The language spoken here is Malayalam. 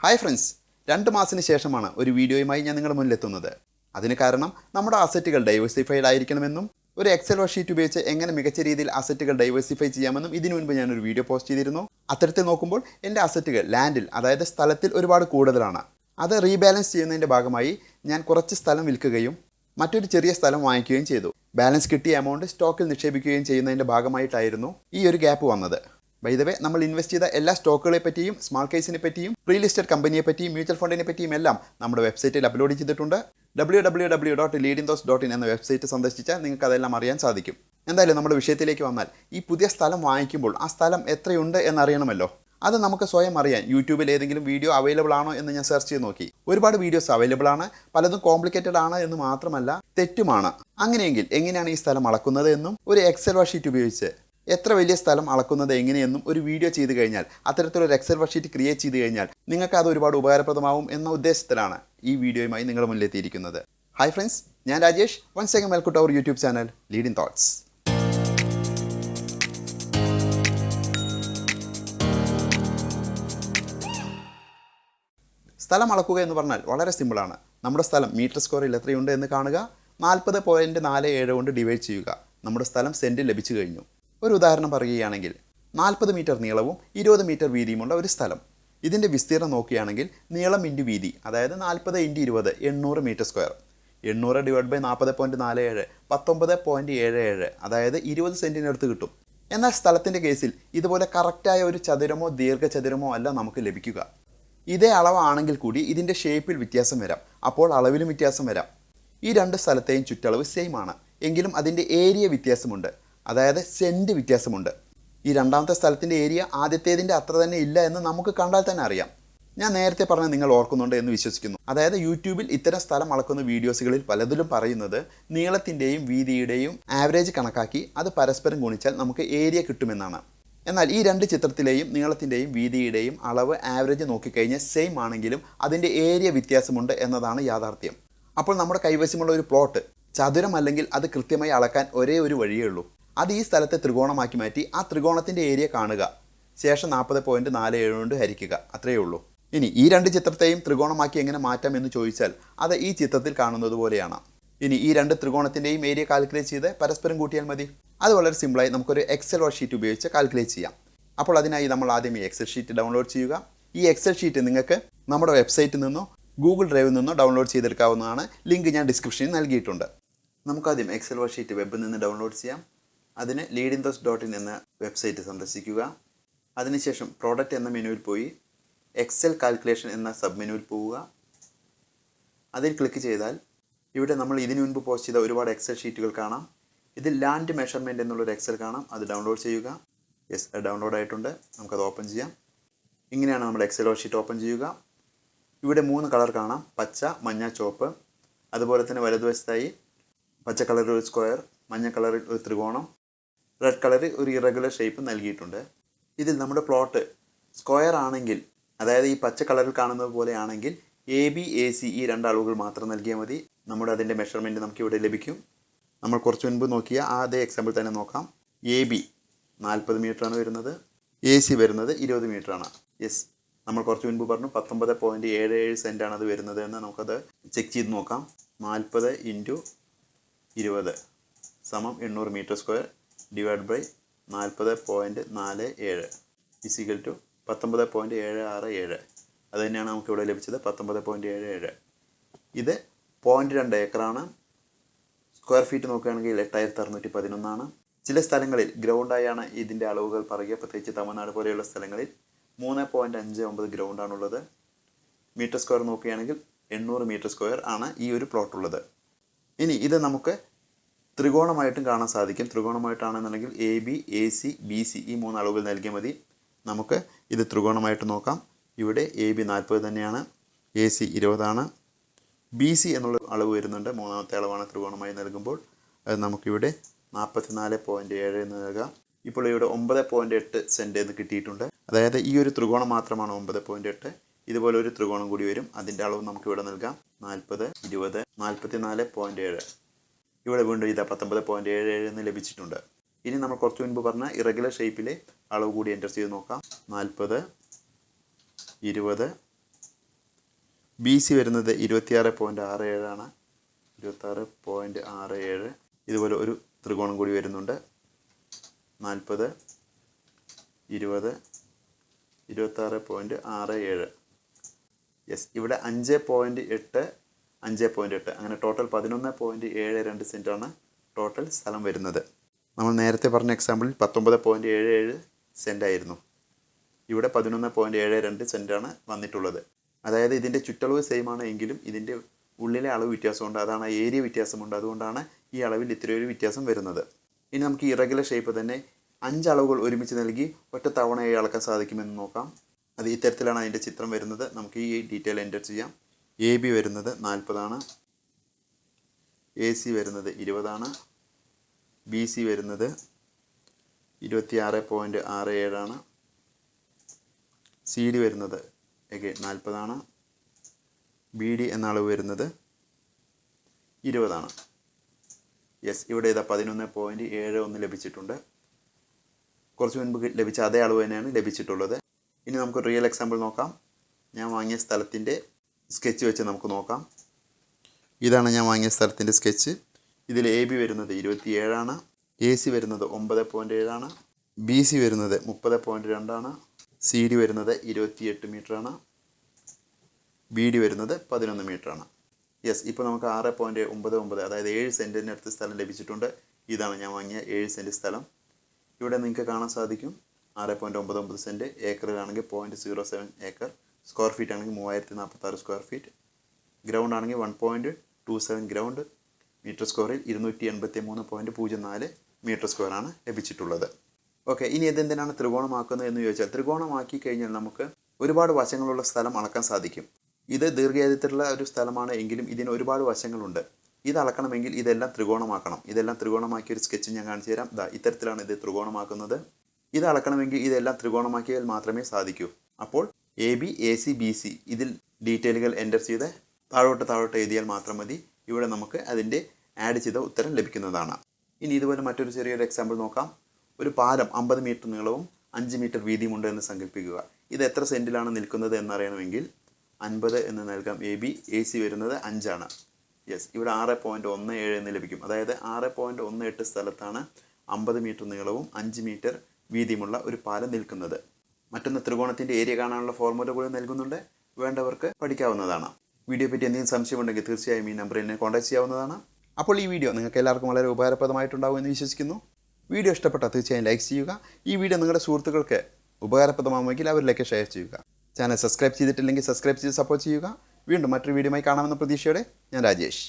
ഹായ് ഫ്രണ്ട്സ്, 2 മാസത്തിന് ശേഷമാണ് ഒരു വീഡിയോയുമായി ഞാൻ നിങ്ങളുടെ മുന്നിലെത്തുന്നത്. അതിന് കാരണം നമ്മുടെ അസറ്റുകൾ ഡൈവേഴ്സിഫൈഡ് ആയിരിക്കണമെന്നും ഒരു എക്സൽ ഷീറ്റ് ഉപയോഗിച്ച് എങ്ങനെ മികച്ച രീതിയിൽ അസറ്റുകൾ ഡൈവേഴ്സിഫൈ ചെയ്യാമെന്നും ഇതിനു മുൻപ് ഞാനൊരു വീഡിയോ പോസ്റ്റ് ചെയ്തിരുന്നു. അത്തരത്തിൽ നോക്കുമ്പോൾ എൻ്റെ അസറ്റുകൾ ലാൻഡിൽ, അതായത് സ്ഥലത്തിൽ ഒരുപാട് കൂടുതലാണ്. അത് റീബാലൻസ് ചെയ്യുന്നതിൻ്റെ ഭാഗമായി ഞാൻ കുറച്ച് സ്ഥലം വിൽക്കുകയും മറ്റൊരു ചെറിയ സ്ഥലം വാങ്ങിക്കുകയും ചെയ്തു. ബാലൻസ് കിട്ടിയ എമൗണ്ട് സ്റ്റോക്കിൽ നിക്ഷേപിക്കുകയും ചെയ്യുന്നതിൻ്റെ ഭാഗമായിട്ടായിരുന്നു ഈ ഒരു ഗ്യാപ്പ് വന്നത്. ബൈ ദ വേ, നമ്മൾ ഇൻവെസ്റ്റ് ചെയ്ത എല്ലാ സ്റ്റോക്കുകളെ പറ്റിയും സ്മാൾ കേസിനെ പറ്റിയും പ്രീ ലിസ്റ്റഡ് കമ്പനിയെ പറ്റിയും മ്യൂച്വൽ ഫണ്ടിനെ പറ്റിയും എല്ലാം നമ്മുടെ വെബ്സൈറ്റിൽ അപ്ലോഡ് ചെയ്തിട്ടുണ്ട്. www.leadinthoughts.in എന്ന വെബ്സൈറ്റ് സന്ദർശിച്ചാൽ നിങ്ങൾക്ക് അതെല്ലാം അറിയാൻ സാധിക്കും. എന്തായാലും നമ്മുടെ വിഷയത്തിലേക്ക് വന്നാൽ, ഈ പുതിയ സ്ഥലം വാങ്ങിക്കുമ്പോൾ ആ സ്ഥലം എത്രയുണ്ട് എന്നറിയണമല്ലോ. അത് നമുക്ക് സ്വയം അറിയാൻ യൂട്യൂബിൽ ഏതെങ്കിലും വീഡിയോ അവൈലബിൾ ആണോ എന്ന് ഞാൻ സെർച്ച് ചെയ്ത് നോക്കി. ഒരുപാട് വീഡിയോസ് അവൈലബിൾ ആണ്. പലതും കോംപ്ലിക്കേറ്റഡ് ആണ് എന്ന് മാത്രമല്ല, തെറ്റുമാണ്. അങ്ങനെയെങ്കിൽ എങ്ങനെയാണ് ഈ സ്ഥലം അളക്കുന്നത് എന്നും ഒരു എക്സൽ ഷീറ്റ് ഉപയോഗിച്ച് എത്ര വലിയ സ്ഥലം അളക്കുന്നത് എങ്ങനെയെന്നും ഒരു വീഡിയോ ചെയ്ത് കഴിഞ്ഞാൽ, അത്തരത്തിലൊരു എക്സൽ ഷീറ്റ് ക്രിയേറ്റ് ചെയ്ത് കഴിഞ്ഞാൽ നിങ്ങൾക്ക് അത് ഒരുപാട് ഉപകാരപ്രദമാവും എന്ന ഉദ്ദേശത്തിലാണ് ഈ വീഡിയോയുമായി നിങ്ങളുടെ മുന്നിലെത്തിയിരിക്കുന്നത്. ഹായ് ഫ്രണ്ട്സ്, ഞാൻ Rajesh. Once again welcome to our YouTube channel leading thoughts. സ്ഥലം അളക്കുക എന്ന് പറഞ്ഞാൽ വളരെ സിമ്പിളാണ്. നമ്മുടെ സ്ഥലം മീറ്റർ സ്ക്വയറിൽ എത്രയുണ്ട് എന്ന് കാണുക, 40.47 കൊണ്ട് ഡിവൈഡ് ചെയ്യുക. നമ്മുടെ സ്ഥലം സെൻറ്റിൽ ലഭിച്ചു കഴിഞ്ഞു. ഒരു ഉദാഹരണം പറയുകയാണെങ്കിൽ, 40 മീറ്റർ നീളവും 20 മീറ്റർ വീതിയുമുള്ള ഒരു സ്ഥലം. ഇതിൻ്റെ വിസ്തീർണ്ണം നോക്കുകയാണെങ്കിൽ നീളം ഇൻറ്റു വീതി, അതായത് 40 × 20 800 മീറ്റർ സ്ക്വയർ. 800 / 40.47 19.77, അതായത് 20 സെൻറ്റിനടുത്ത് കിട്ടും. എന്നാൽ സ്ഥലത്തിൻ്റെ കേസിൽ ഇതുപോലെ കറക്റ്റായ ഒരു ചതുരമോ ദീർഘചതുരമോ അല്ല നമുക്ക് ലഭിക്കുക. ഇതേ അളവാണെങ്കിൽ കൂടി ഇതിൻ്റെ ഷേപ്പിൽ വ്യത്യാസം വരാം, അപ്പോൾ അളവിലും വ്യത്യാസം വരാം. ഈ രണ്ട് സ്ഥലത്തെയും ചുറ്റളവ് സെയിം ആണ്, എങ്കിലും അതിൻ്റെ ഏരിയ വ്യത്യാസമുണ്ട്, അതായത് സെൻറ്റ് വ്യത്യാസമുണ്ട്. ഈ രണ്ടാമത്തെ സ്ഥലത്തിൻ്റെ ഏരിയ ആദ്യത്തേതിൻ്റെ അത്ര തന്നെ ഇല്ല എന്ന് നമുക്ക് കണ്ടാൽ തന്നെ അറിയാം. ഞാൻ നേരത്തെ പറഞ്ഞ നിങ്ങൾ ഓർക്കുന്നുണ്ട് എന്ന് വിശ്വസിക്കുന്നു. അതായത് യൂട്യൂബിൽ ഇത്തരം സ്ഥലം അളക്കുന്ന വീഡിയോസുകളിൽ പലതിലും പറയുന്നത് നീളത്തിൻ്റെയും വീതിയുടെയും ആവറേജ് കണക്കാക്കി അത് പരസ്പരം ഗുണിച്ചാൽ നമുക്ക് ഏരിയ കിട്ടുമെന്നാണ്. എന്നാൽ ഈ രണ്ട് ചിത്രത്തിലെയും നീളത്തിൻ്റെയും വീതിയുടെയും അളവ് ആവറേജ് നോക്കിക്കഴിഞ്ഞാൽ സെയിം ആണെങ്കിലും അതിൻ്റെ ഏരിയ വ്യത്യാസമുണ്ട് എന്നതാണ് യാഥാർത്ഥ്യം. അപ്പോൾ നമ്മുടെ കൈവശമുള്ള ഒരു പ്ലോട്ട് ചതുരം അല്ലെങ്കിൽ അത് കൃത്യമായി അളക്കാൻ ഒരേ ഒരു വഴിയേ ഉള്ളൂ. അത് ഈ സ്ഥലത്തെ ത്രികോണമാക്കി മാറ്റി ആ ത്രികോണത്തിൻ്റെ ഏരിയ കാണുക, ശേഷം 40.47 കൊണ്ട് ഹരിക്കുക, അത്രയേ ഉള്ളൂ. ഇനി ഈ രണ്ട് ചിത്രത്തെയും ത്രികോണമാക്കി എങ്ങനെ മാറ്റാം എന്ന് ചോദിച്ചാൽ അത് ഈ ചിത്രത്തിൽ കാണുന്നത് പോലെയാണ്. ഇനി ഈ രണ്ട് ത്രികോണത്തിൻ്റെയും ഏരിയ കാൽക്കുലേറ്റ് ചെയ്ത് പരസ്പരം കൂട്ടിയാൽ മതി. അത് വളരെ സിമ്പിളായി നമുക്കൊരു എക്സൽ ഷീറ്റ് ഉപയോഗിച്ച് കാൽക്കുലേറ്റ് ചെയ്യാം. അപ്പോൾ അതിനായി നമ്മൾ ആദ്യം ഈ എക്സൽ ഷീറ്റ് ഡൗൺലോഡ് ചെയ്യുക. ഈ എക്സൽ ഷീറ്റ് നിങ്ങൾക്ക് നമ്മുടെ വെബ്സൈറ്റിൽ നിന്നോ ഗൂഗിൾ ഡ്രൈവിൽ നിന്നോ ഡൗൺലോഡ് ചെയ്തെടുക്കാവുന്നതാണ്. ലിങ്ക് ഞാൻ ഡിസ്ക്രിപ്ഷനിൽ നൽകിയിട്ടുണ്ട്. നമുക്കാദ്യം എക്സൽ ഷീറ്റ് വെബിൽ നിന്ന് ഡൗൺലോഡ് ചെയ്യാം. അതിന് leadinthoughts.in എന്ന വെബ്സൈറ്റ് സന്ദർശിക്കുക. അതിനുശേഷം പ്രോഡക്റ്റ് എന്ന മെനുവിൽ പോയി എക്സൽ കാൽക്കുലേഷൻ എന്ന സബ് മെനുവിൽ പോവുക. അതിൽ ക്ലിക്ക് ചെയ്താൽ ഇവിടെ നമ്മൾ ഇതിനു മുൻപ് പോസ്റ്റ് ചെയ്ത ഒരുപാട് എക്സൽ ഷീറ്റുകൾ കാണാം. ഇതിൽ ലാൻഡ് മെഷർമെൻറ്റ് എന്നുള്ളൊരു എക്സൽ കാണാം, അത് ഡൗൺലോഡ് ചെയ്യുക. യെസ്, അത് ഡൗൺലോഡ് ആയിട്ടുണ്ട്. നമുക്കത് ഓപ്പൺ ചെയ്യാം. ഇങ്ങനെയാണ് നമ്മുടെ എക്സൽ ഷീറ്റ് ഓപ്പൺ ചെയ്യുക. ഇവിടെ 3 കളർ കാണാം, പച്ച, മഞ്ഞ, ചുവപ്പ്. അതുപോലെ തന്നെ വലതുവശത്തായി പച്ച കളറിൽ ഒരു സ്ക്വയർ, മഞ്ഞ കളറിൽ ഒരു ത്രികോണം, റെഡ് കളറിൽ ഒരു ഇറഗുലർ ഷേപ്പ് നൽകിയിട്ടുണ്ട്. ഇതിൽ നമ്മുടെ പ്ലോട്ട് സ്ക്വയർ ആണെങ്കിൽ, അതായത് ഈ പച്ച കളറിൽ കാണുന്നത് പോലെ ആണെങ്കിൽ AB AC ഈ രണ്ട് അളവുകൾ മാത്രം നൽകിയാൽ മതി. അതിൻ്റെ മെഷർമെൻറ്റ് നമുക്കിവിടെ ലഭിക്കും. നമ്മൾ കുറച്ച് മുൻപ് നോക്കിയ അതേ എക്സാമ്പിൾ തന്നെ നോക്കാം. AB 40 മീറ്ററാണ് വരുന്നത്, AC വരുന്നത് 20 മീറ്ററാണ്. യെസ്, നമ്മൾ കുറച്ച് മുൻപ് പറഞ്ഞു 19.77 സെൻറ്റാണ് അത് വരുന്നത് എന്ന്. നമുക്കത് ചെക്ക് ചെയ്ത് നോക്കാം. 40 × 20 = 800 മീറ്റർ സ്ക്വയർ ഡിവൈഡ് ബൈ 40.47 = 19.767. അത് തന്നെയാണ് നമുക്കിവിടെ ലഭിച്ചത്, 19.77. ഇത് 0.2 ഏക്കറാണ്. സ്ക്വയർ ഫീറ്റ് നോക്കുകയാണെങ്കിൽ 8611 ചില സ്ഥലങ്ങളിൽ ഗ്രൗണ്ടായാണ് ഇതിൻ്റെ അളവുകൾ പറയുക. പ്രത്യേകിച്ച് തമിഴ്നാട് പോലെയുള്ള സ്ഥലങ്ങളിൽ 3.59 ഗ്രൗണ്ടാണുള്ളത്. മീറ്റർ സ്ക്വയർ നോക്കുകയാണെങ്കിൽ 800 മീറ്റർ സ്ക്വയർ ആണ് ഈ ഒരു പ്ലോട്ടുള്ളത്. ഇനി ഇത് നമുക്ക് ത്രികോണമായിട്ടും കാണാൻ സാധിക്കും. ത്രികോണമായിട്ടാണെന്നുണ്ടെങ്കിൽ AB AC BC ഈ 3 അളവുകൾ നൽകിയാൽ മതി. നമുക്ക് ഇത് ത്രികോണമായിട്ട് നോക്കാം. ഇവിടെ AB 40 തന്നെയാണ്, AC 20 ആണ്, BC എന്നുള്ള അളവ് വരുന്നുണ്ട്. മൂന്നാമത്തെ അളവാണ് ത്രികോണമായി നൽകുമ്പോൾ. അത് നമുക്കിവിടെ 44.7 എന്ന് നൽകാം. ഇപ്പോൾ ഇവിടെ 9.8 സെൻറ്റ് എന്ന് കിട്ടിയിട്ടുണ്ട്. അതായത് ഈ ഒരു ത്രികോണം മാത്രമാണ് 9.8. ഇതുപോലെ ഒരു ത്രികോണം കൂടി വരും, അതിൻ്റെ അളവ് നമുക്കിവിടെ നൽകാം. 40 20 44.7. ഇവിടെ വീണ്ടും ഇതാ 19.77 എന്ന് ലഭിച്ചിട്ടുണ്ട്. ഇനി നമ്മൾ കുറച്ച് മുൻപ് പറഞ്ഞ ഇറഗുലർ ഷേപ്പിലെ അളവ് കൂടി എൻ്റർ ചെയ്ത് നോക്കാം. 40 20 ബി സി വരുന്നത് 26.67 ആണ്. 26.67. ഇതുപോലെ ഒരു ത്രികോണം കൂടി വരുന്നുണ്ട്. 40, 20, 26.67. യെസ്, ഇവിടെ 5.8, 5.8 അങ്ങനെ ടോട്ടൽ 11.72 സെൻറ്റാണ് ടോട്ടൽ സ്ഥലം വരുന്നത്. നമ്മൾ നേരത്തെ പറഞ്ഞ എക്സാമ്പിളിൽ 19.77 സെൻറ്റായിരുന്നു. ഇവിടെ 11.72 സെൻറ്റാണ് വന്നിട്ടുള്ളത്. അതായത് ഇതിൻ്റെ ചുറ്റളവ് സെയിം ആണ് എങ്കിലും ഇതിൻ്റെ ഉള്ളിലെ അളവ് വ്യത്യാസമുണ്ട്. അതാണ് ഏരിയ വ്യത്യാസമുണ്ട്. അതുകൊണ്ടാണ് ഈ അളവിൽ ഇത്രയൊരു വ്യത്യാസം വരുന്നത്. ഇനി നമുക്ക് ഇറഗുലർ ഷേപ്പ് തന്നെ 5 അളവുകൾ ഒരുമിച്ച് നൽകി ഒറ്റ തവണയായി അളക്കാൻ സാധിക്കുമെന്ന് നോക്കാം. അത് ഇത്തരത്തിലാണ് അതിൻ്റെ ചിത്രം വരുന്നത്. നമുക്ക് ഈ ഡീറ്റെയിൽ എൻ്റർ ചെയ്യാം. എ ബി വരുന്നത് 40 ആണ്. എ സി വരുന്നത് 20 ആണ്. ബി സി വരുന്നത് 26.67 ആണ്. സി ഡി വരുന്നത് 40 ആണ്. ബി ഡി എന്ന അളവ് വരുന്നത് 20 ആണ്. യെസ്, ഇവിടെ ഇതാ 11.71 ലഭിച്ചിട്ടുണ്ട്. കുറച്ച് മുൻപ് ലഭിച്ച അതേ അളവ് തന്നെയാണ് ലഭിച്ചിട്ടുള്ളത്. ഇനി നമുക്ക് റിയൽ എക്സാമ്പിൾ നോക്കാം. ഞാൻ വാങ്ങിയ സ്ഥലത്തിൻ്റെ സ്കെച്ച് വെച്ച് നമുക്ക് നോക്കാം. ഇതാണ് ഞാൻ വാങ്ങിയ സ്ഥലത്തിൻ്റെ സ്കെച്ച്. ഇതിൽ എ ബി വരുന്നത് 27 ആണ്. എ സി വരുന്നത് 9.7 ആണ്. ബി സി വരുന്നത് 30.2 ആണ്. സി ഡി വരുന്നത് 28 മീറ്റർ ആണ്. ബി ഡി വരുന്നത് 11 മീറ്റർ ആണ്. യെസ്, ഇപ്പോൾ നമുക്ക് 6.99 അതായത് 7 സെൻറ്റിനടുത്ത് സ്ഥലം ലഭിച്ചിട്ടുണ്ട്. ഇതാണ് ഞാൻ വാങ്ങിയ 7 സെൻറ്റ് സ്ഥലം. ഇവിടെ നിങ്ങൾക്ക് കാണാൻ സാധിക്കും 6.99 സെൻറ്റ്. ഏക്കറിലാണെങ്കിൽ 0.07 ഏക്കർ. സ്ക്വയർ ഫീറ്റ് ആണെങ്കിൽ 3046 സ്ക്വയർ ഫീറ്റ്. ഗ്രൗണ്ട് ആണെങ്കിൽ 1.27 ഗ്രൗണ്ട്. മീറ്റർ സ്ക്വയറിൽ 283.04 മീറ്റർ സ്ക്വയർ ആണ് ലഭിച്ചിട്ടുള്ളത്. ഓക്കെ, ഇനി ഇതെന്തിനാണ് ത്രികോണമാക്കുന്നത് എന്ന് ചോദിച്ചാൽ, ത്രികോണമാക്കി കഴിഞ്ഞാൽ നമുക്ക് ഒരുപാട് വശങ്ങളുള്ള സ്ഥലം അളക്കാൻ സാധിക്കും. ഇത് ദീർഘചതുരത്തിലുള്ള ഒരു സ്ഥലമാണ് എങ്കിലും ഇതിന് ഒരുപാട് വശങ്ങളുണ്ട്. ഇത് അളക്കണമെങ്കിൽ ഇതെല്ലാം ത്രികോണമാക്കണം. ഇതെല്ലാം ത്രികോണമാക്കിയ ഒരു സ്കെച്ച് ഞാൻ കാണിച്ചു തരാം. ഇത്തരത്തിലാണ് ഇത് ത്രികോണമാക്കുന്നത്. ഇത് അളക്കണമെങ്കിൽ ഇതെല്ലാം ത്രികോണമാക്കിയാൽ മാത്രമേ സാധിക്കൂ. അപ്പോൾ A B, A C, B C ഇതിൽ ഡീറ്റെയിലുകൾ എൻ്റർ ചെയ്ത് താഴോട്ട് എഴുതിയാൽ മാത്രം മതി. ഇവിടെ നമുക്ക് അതിൻ്റെ ആഡ് ചെയ്ത ഉത്തരം ലഭിക്കുന്നതാണ്. ഇനി ഇതുപോലെ മറ്റൊരു ചെറിയൊരു എക്സാമ്പിൾ നോക്കാം. ഒരു പാലം 50 മീറ്റർ നീളവും 5 മീറ്റർ വീതിയുമുണ്ട് എന്ന് സങ്കല്പിക്കുക. ഇത് എത്ര സെൻറ്റിലാണ് നിൽക്കുന്നത് എന്നറിയണമെങ്കിൽ 50 എന്ന് നൽകാം. എ ബി, എ സി വരുന്നത് 5 ആണ്. യെസ്, ഇവിടെ 6.17 എന്ന് ലഭിക്കും. അതായത് 6.18 സ്ഥലത്താണ് 50 മീറ്റർ നീളവും 5 മീറ്റർ വീതിയുമുള്ള ഒരു പാലം നിൽക്കുന്നത്. മറ്റൊന്ന് ത്രികോണത്തിൻ്റെ ഏരിയ കാണാനുള്ള ഫോർമുല കൂടി നൽകുന്നുണ്ട്. വേണ്ടവർക്ക് പഠിക്കാവുന്നതാണ്. വീഡിയോ പറ്റി എന്തെങ്കിലും സംശയമുണ്ടെങ്കിൽ തീർച്ചയായും ഈ നമ്പറിൽ എന്നെ കോൺടാക്ട് ചെയ്യാവുന്നതാണ്. അപ്പോൾ ഈ വീഡിയോ നിങ്ങൾക്ക് എല്ലാവർക്കും വളരെ ഉപകാരപ്രദമായിട്ടുണ്ടാകും എന്ന് വിശ്വസിക്കുന്നു. വീഡിയോ ഇഷ്ടപ്പെട്ടാൽ തീർച്ചയായും ലൈക്ക് ചെയ്യുക. ഈ വീഡിയോ നിങ്ങളുടെ സുഹൃത്തുക്കൾക്ക് ഉപകാരപ്രദമാകുമെങ്കിൽ അവരിലേക്ക് ഷെയർ ചെയ്യുക. ചാനൽ സബ്സ്ക്രൈബ് ചെയ്തിട്ടില്ലെങ്കിൽ സബ്സ്ക്രൈബ് ചെയ്ത് സപ്പോർട്ട് ചെയ്യുക. വീണ്ടും മറ്റൊരു വീഡിയോയുമായി കാണാമെന്ന പ്രതീക്ഷയോടെ ഞാൻ രാജേഷ്.